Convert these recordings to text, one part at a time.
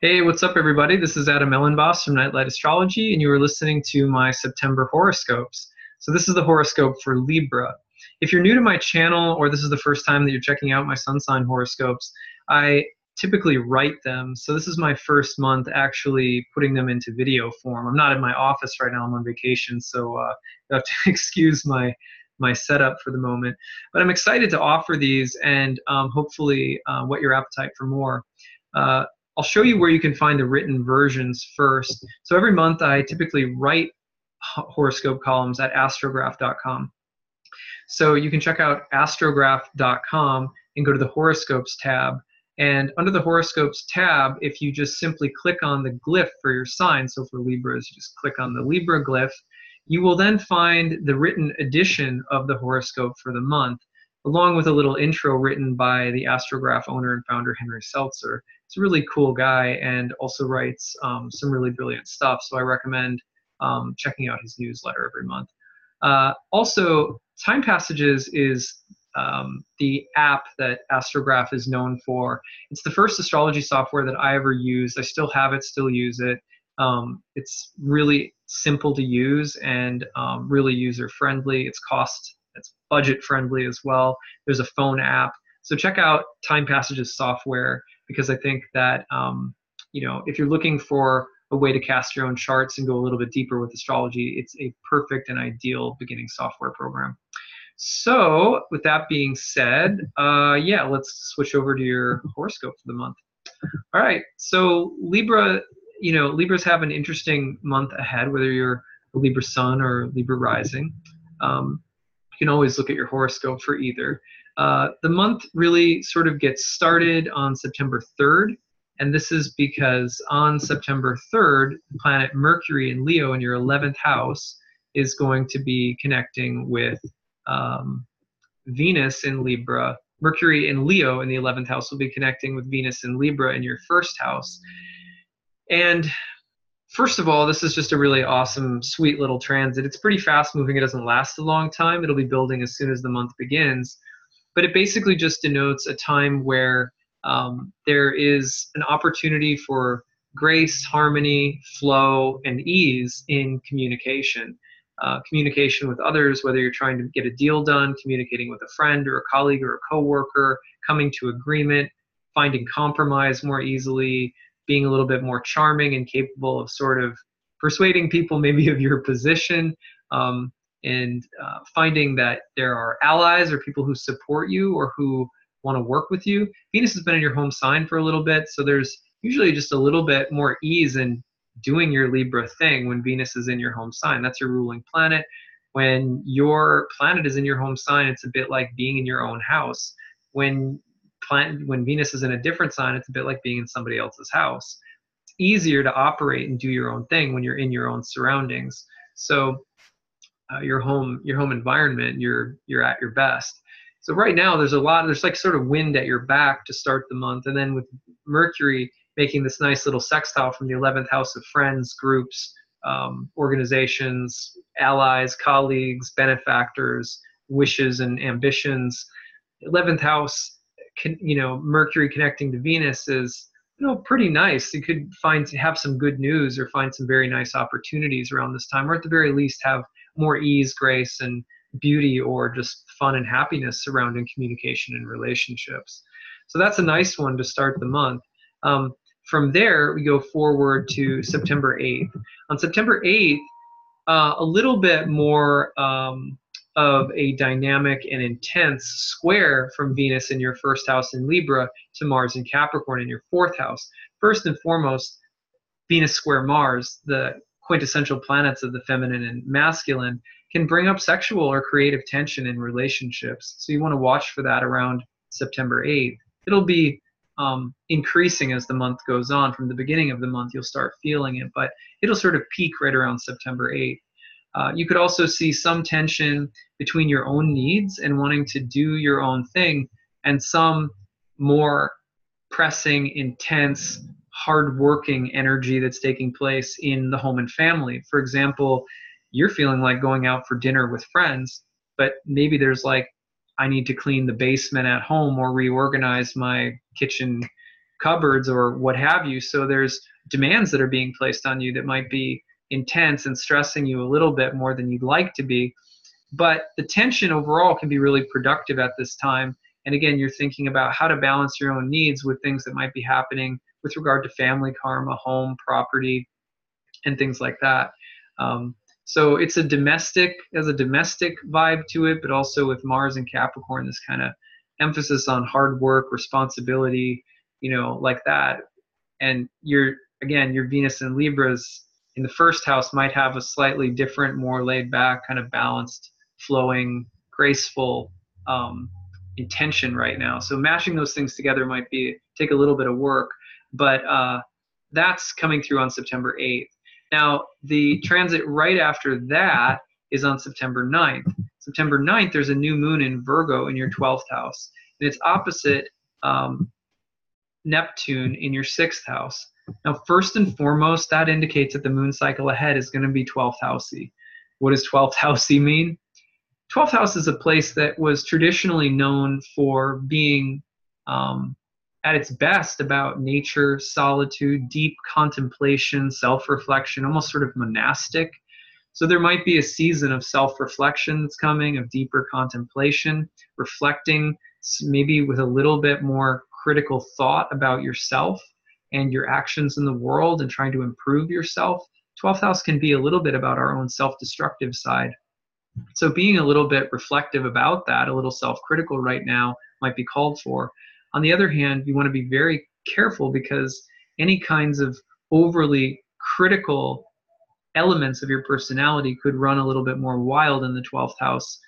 Hey, what's up, everybody? This is Elenbaas from Nightlight Astrology, and you are listening to my September horoscopes. So this is the horoscope for Libra. If you're new to my channel, or this is the first time that you're checking out my sun sign horoscopes, I typically write them. So this is my first month actually putting them into video form. I'm not in my office right now. I'm on vacation, so you have to excuse my setup for the moment. But I'm excited to offer these and hopefully whet your appetite for more. I'll show you where you can find the written versions first. So every month I typically write horoscope columns at astrograph.com. So you can check out astrograph.com and go to the horoscopes tab. And under the horoscopes tab, if you just simply click on the glyph for your sign, so for Libras, you just click on the Libra glyph, you will then find the written edition of the horoscope for the month, along with a little intro written by the Astrograph owner and founder, Henry Seltzer. He's a really cool guy and also writes some really brilliant stuff, so I recommend checking out his newsletter every month. Also, Time Passages is the app that Astrograph is known for. It's the first astrology software that I ever used. I still have it, still use it. It's really simple to use and really user-friendly. It's budget-friendly as well. There's a phone app. So check out Time Passages software, because I think that if you're looking for a way to cast your own charts and go a little bit deeper with astrology, it's a perfect and ideal beginning software program. So with that being said, yeah, let's switch over to your horoscope for the month. All right, so Libra, Libras have an interesting month ahead, whether you're a Libra sun or Libra rising. You can always look at your horoscope for either. The month really sort of gets started on September 3rd, and this is because on September 3rd, the planet Mercury in Leo in your 11th house is going to be connecting with Venus in Libra. Mercury in Leo in the 11th house will be connecting with Venus in Libra in your first house. And first of all, this is just a really awesome, sweet little transit. It's pretty fast moving. It doesn't last a long time. It'll be building as soon as the month begins. But it basically just denotes a time where there is an opportunity for grace, harmony, flow, and ease in communication. Communication with others, whether you're trying to get a deal done, communicating with a friend or a colleague or a coworker, coming to agreement, finding compromise more easily, being a little bit more charming and capable of sort of persuading people maybe of your position, and finding that there are allies or people who support you or who want to work with you. Venus has been in your home sign for a little bit, so there's usually just a little bit more ease in doing your Libra thing when Venus is in your home sign. That's your ruling planet. When your planet is in your home sign, it's a bit like being in your own house. When Venus is in a different sign, it's a bit like being in somebody else's house. It's easier to operate and do your own thing when you're in your own surroundings. So your home environment, you're at your best. So right now there's like sort of wind at your back to start the month, and then with Mercury making this nice little sextile from the 11th house of friends, groups, organizations, allies, colleagues, benefactors, wishes and ambitions. 11th house, Mercury connecting to Venus is pretty nice. You could have some good news or find some very nice opportunities around this time, or at the very least have more ease, grace, and beauty, or just fun and happiness surrounding communication and relationships. So that's a nice one to start the month. From there, we go forward to September 8th. On September 8th, a little bit more of a dynamic and intense square from Venus in your first house in Libra to Mars in Capricorn in your fourth house. First and foremost, Venus square Mars, the quintessential planets of the feminine and masculine, can bring up sexual or creative tension in relationships. So you want to watch for that around September 8th. It'll be increasing as the month goes on. From the beginning of the month, you'll start feeling it, but it'll sort of peak right around September 8th. You could also see some tension between your own needs and wanting to do your own thing, and some more pressing, intense, hardworking energy that's taking place in the home and family. For example, you're feeling like going out for dinner with friends, but maybe there's like, I need to clean the basement at home or reorganize my kitchen cupboards or what have you. So there's demands that are being placed on you that might be intense and stressing you a little bit more than you'd like to be. But the tension overall can be really productive at this time. And again, you're thinking about how to balance your own needs with things that might be happening with regard to family karma, home, property, and things like that. So it's a domestic vibe to it, but also with Mars and Capricorn, this kind of emphasis on hard work, responsibility, like that. And your Venus in Libras in the first house might have a slightly different, more laid back, kind of balanced, flowing, graceful intention right now. So matching those things together might take a little bit of work, but that's coming through on September 8th. Now, the transit right after that is on September 9th. September 9th, there's a new moon in Virgo in your 12th house, and it's opposite Neptune in your 6th house. Now, first and foremost, that indicates that the moon cycle ahead is going to be 12th housey. What does 12th housey mean? 12th house is a place that was traditionally known for being at its best about nature, solitude, deep contemplation, self-reflection, almost sort of monastic. So there might be a season of self-reflection that's coming, of deeper contemplation, reflecting maybe with a little bit more critical thought about yourself and your actions in the world and trying to improve yourself. 12th house can be a little bit about our own self-destructive side. So being a little bit reflective about that, a little self-critical right now might be called for. On the other hand, you want to be very careful because any kinds of overly critical elements of your personality could run a little bit more wild in the 12th house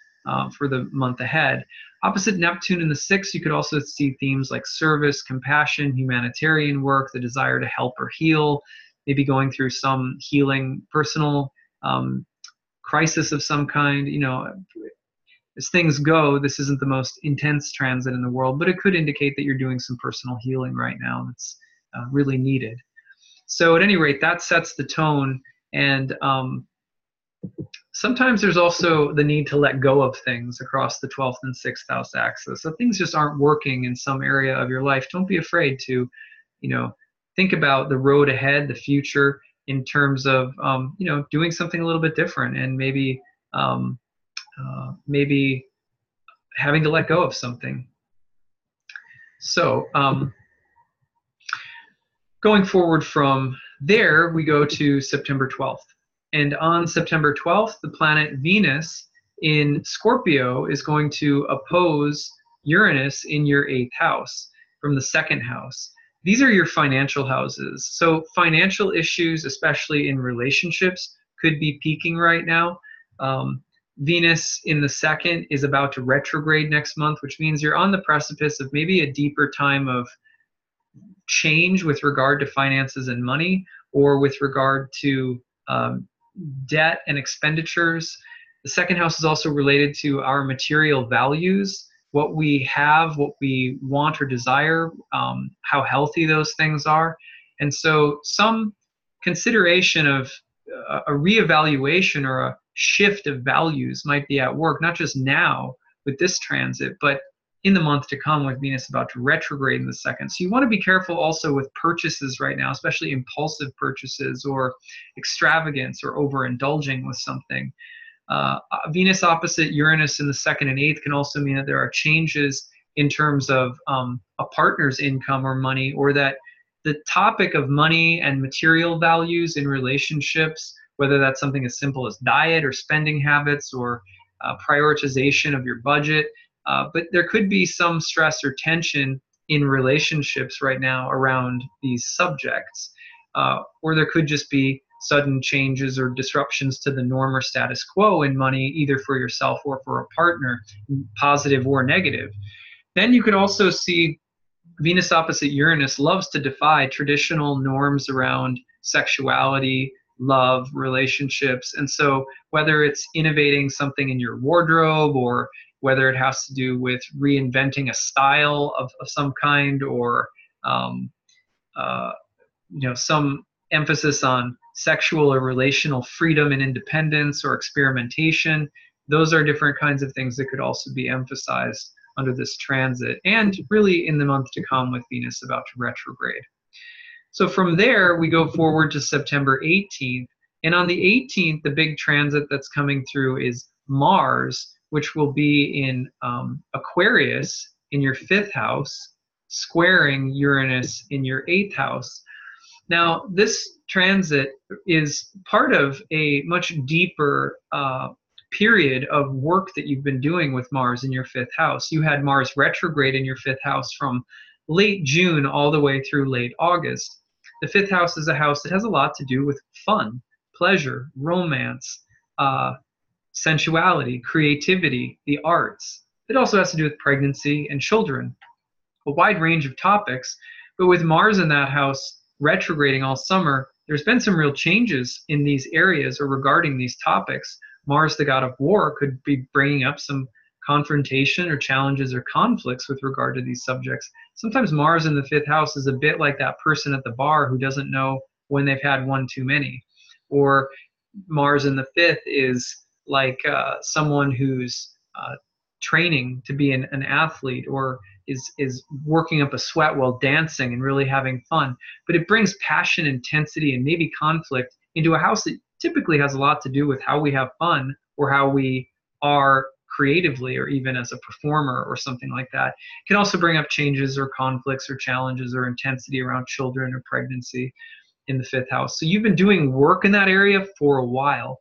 for the month ahead. Opposite Neptune in the 6th, you could also see themes like service, compassion, humanitarian work, the desire to help or heal, maybe going through some healing, personal crisis of some kind. As things go, this isn't the most intense transit in the world, but it could indicate that you're doing some personal healing right now that's really needed. So at any rate, that sets the tone. And sometimes there's also the need to let go of things across the 12th and 6th house axis. So things just aren't working in some area of your life. Don't be afraid to, think about the road ahead, the future, in terms of, doing something a little bit different and maybe having to let go of something. So going forward from there, we go to September 12th. And on September 12th, the planet Venus in Scorpio is going to oppose Uranus in your 8th house from the 2nd house. These are your financial houses. So financial issues, especially in relationships, could be peaking right now. Venus in the 2nd is about to retrograde next month, which means you're on the precipice of maybe a deeper time of change with regard to finances and money, or with regard to debt and expenditures. The 2nd house is also related to our material values, what we have, what we want or desire, how healthy those things are. And so some consideration of a reevaluation or a shift of values might be at work, not just now with this transit, but in the month to come with Venus about to retrograde in the 2nd. So you want to be careful also with purchases right now, especially impulsive purchases or extravagance or overindulging with something. Venus opposite Uranus in the 2nd and 8th can also mean that there are changes in terms of a partner's income or money, or that the topic of money and material values in relationships, whether that's something as simple as diet or spending habits or prioritization of your budget, but there could be some stress or tension in relationships right now around these subjects, or there could just be sudden changes or disruptions to the norm or status quo in money, either for yourself or for a partner, positive or negative. Then you could also see Venus opposite Uranus loves to defy traditional norms around sexuality, love, relationships. And so whether it's innovating something in your wardrobe, or whether it has to do with reinventing a style of some kind, or some emphasis on sexual or relational freedom and independence or experimentation, those are different kinds of things that could also be emphasized under this transit, and really in the month to come with Venus about to retrograde. So from there, we go forward to September 18th. And on the 18th, the big transit that's coming through is Mars, which will be in Aquarius in your 5th house, squaring Uranus in your 8th house. Now, this transit is part of a much deeper period of work that you've been doing with Mars in your 5th house. You had Mars retrograde in your 5th house from late June all the way through late August. The 5th house is a house that has a lot to do with fun, pleasure, romance, sensuality, creativity, the arts. It also has to do with pregnancy and children, a wide range of topics. But with Mars in that house retrograding all summer, there's been some real changes in these areas or regarding these topics. Mars, the god of war, could be bringing up some confrontation or challenges or conflicts with regard to these subjects. Sometimes Mars in the 5th house is a bit like that person at the bar who doesn't know when they've had one too many. Or Mars in the 5th is like someone who's training to be an athlete, or is working up a sweat while dancing and really having fun. But it brings passion, intensity, and maybe conflict into a house that typically has a lot to do with how we have fun or how we are creatively, or even as a performer or something like that. It can also bring up changes or conflicts or challenges or intensity around children or pregnancy in the 5th house. So you've been doing work in that area for a while.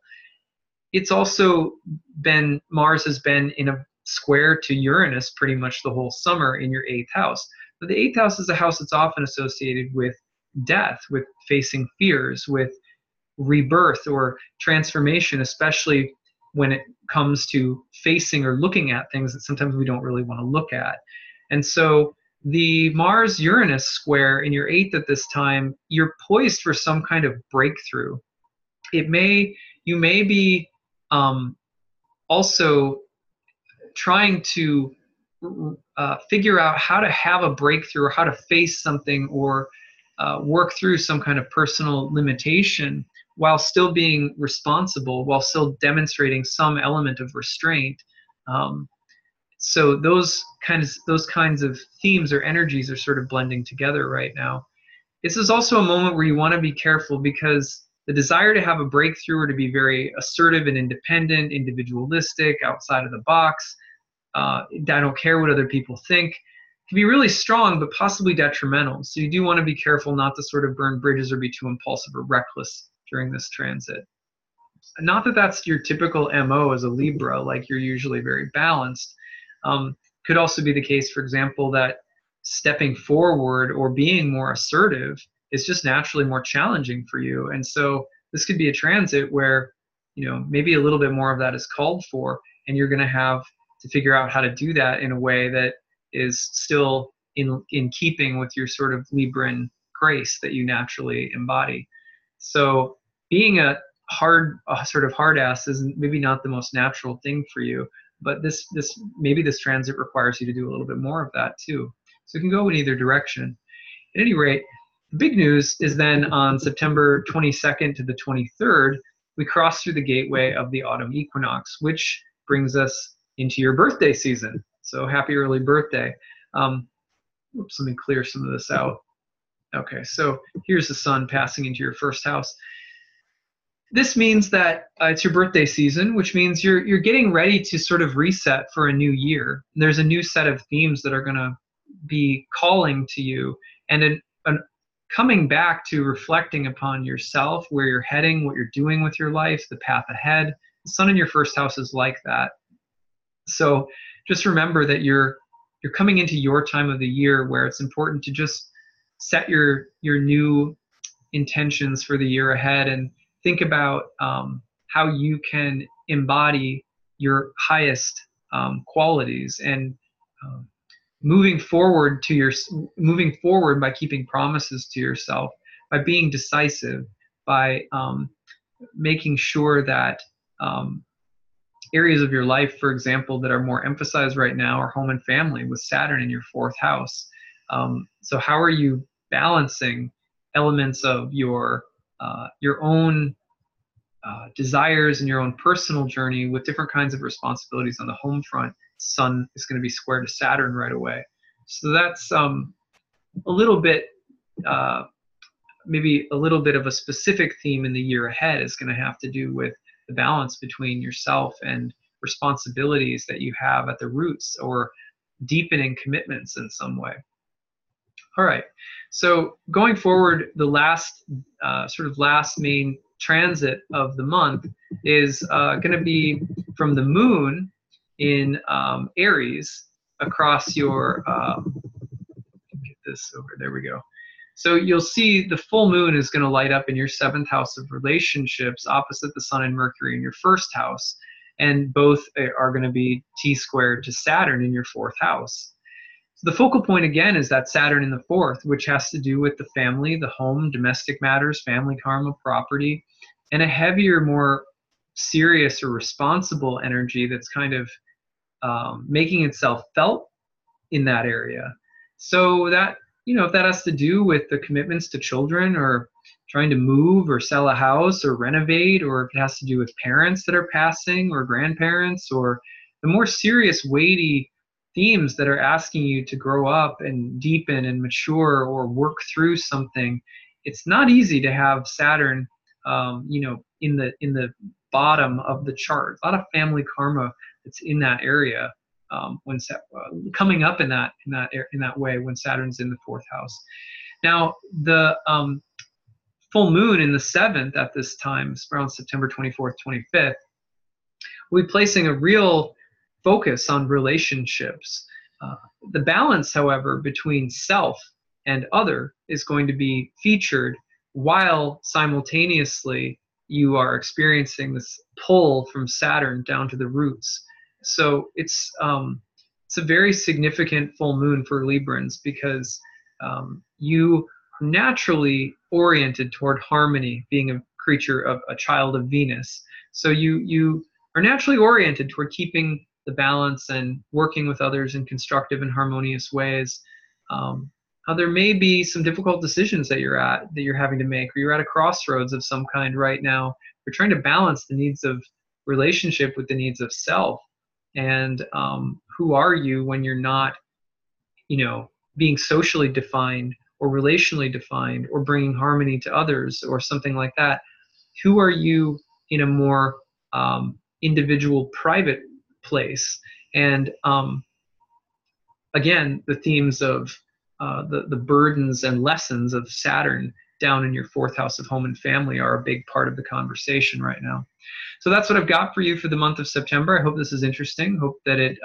It's also been, Mars has been in a square to Uranus pretty much the whole summer in your 8th house. But the 8th house is a house that's often associated with death, with facing fears, with rebirth or transformation, especially when it comes to facing or looking at things that sometimes we don't really want to look at. And so the Mars-Uranus square in your 8th at this time, you're poised for some kind of breakthrough. You may be also trying to figure out how to have a breakthrough, or how to face something, or work through some kind of personal limitation while still being responsible, while still demonstrating some element of restraint. So those kinds of themes or energies are sort of blending together right now. This is also a moment where you want to be careful, because the desire to have a breakthrough, or to be very assertive and independent, individualistic, outside of the box, I don't care what other people think, can be really strong, but possibly detrimental. So you do want to be careful not to sort of burn bridges or be too impulsive or reckless during this transit. Not that that's your typical MO as a Libra, like you're usually very balanced. Could also be the case, for example, that stepping forward or being more assertive is just naturally more challenging for you. And so this could be a transit where, maybe a little bit more of that is called for, and you're going to have to figure out how to do that in a way that is still in keeping with your sort of Libran grace that you naturally embody. So being a sort of hard ass is maybe not the most natural thing for you, but maybe this transit requires you to do a little bit more of that too. So it can go in either direction. At any rate, the big news is then on September 22nd to the 23rd, we cross through the gateway of the autumn equinox, which brings us into your birthday season. So happy early birthday. Oops, let me clear some of this out. Okay, so here's the sun passing into your 1st house. This means that it's your birthday season, which means you're getting ready to sort of reset for a new year. There's a new set of themes that are going to be calling to you, and coming back to reflecting upon yourself, where you're heading, what you're doing with your life, the path ahead. The sun in your 1st house is like that. So just remember that you're coming into your time of the year where it's important to just set your new intentions for the year ahead, and think about how you can embody your highest qualities, and moving forward by keeping promises to yourself, by being decisive, by making sure that areas of your life, for example, that are more emphasized right now are home and family, with Saturn in your 4th house. So how are you balancing elements of your own desires and your own personal journey with different kinds of responsibilities on the home front Sun is going to be square to Saturn right away. So that's a little bit, maybe a little bit of a specific theme in the year ahead is going to have to do with the balance between yourself and responsibilities that you have at the roots, or deepening commitments in some way. All right, so going forward, the last last main transit of the month is going to be from the moon in Aries across your, get this over, there we go. So you'll see the full moon is going to light up in your 7th house of relationships opposite the Sun and Mercury in your 1st house. And both are going to be T-squared to Saturn in your 4th house. So the focal point again is that Saturn in the 4th, which has to do with the family, the home, domestic matters, family karma, property, and a heavier, more serious or responsible energy that's kind of making itself felt in that area. So that, if that has to do with the commitments to children, or trying to move or sell a house or renovate, or if it has to do with parents that are passing or grandparents, or the more serious, weighty themes that are asking you to grow up and deepen and mature or work through something, it's not easy to have Saturn, in the bottom of the chart. A lot of family karma that's in that area. When coming up in that way when Saturn's in the 4th house. Now the full moon in the 7th at this time, around September 24th, 25th, we'll be placing a real focus on relationships. The balance, however, between self and other is going to be featured, while simultaneously you are experiencing this pull from Saturn down to the roots. So it's a very significant full moon for Librans, because you are naturally oriented toward harmony, being a creature of a child of Venus. So you are naturally oriented toward keeping the balance and working with others in constructive and harmonious ways. There may be some difficult decisions that you're having to make, or you're at a crossroads of some kind right now. You're trying to balance the needs of relationship with the needs of self. And who are you when you're not, being socially defined or relationally defined or bringing harmony to others or something like that? Who are you in a more individual, private place? And again, the themes of the burdens and lessons of Saturn down in your 4th house of home and family are a big part of the conversation right now. So that's what I've got for you for the month of September. I hope this is interesting. Hope that it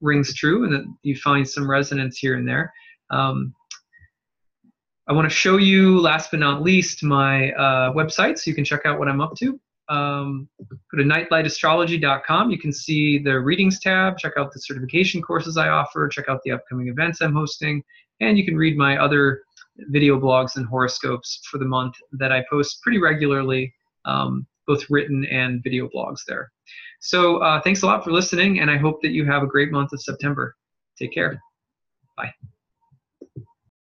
rings true and that you find some resonance here and there. I want to show you, last but not least, my website, so you can check out what I'm up to. Go to nightlightastrology.com. You can see the readings tab, check out the certification courses I offer, check out the upcoming events I'm hosting, and you can read my other video blogs and horoscopes for the month that I post pretty regularly, both written and video blogs there. So thanks a lot for listening, and I hope that you have a great month of September. Take care. Bye.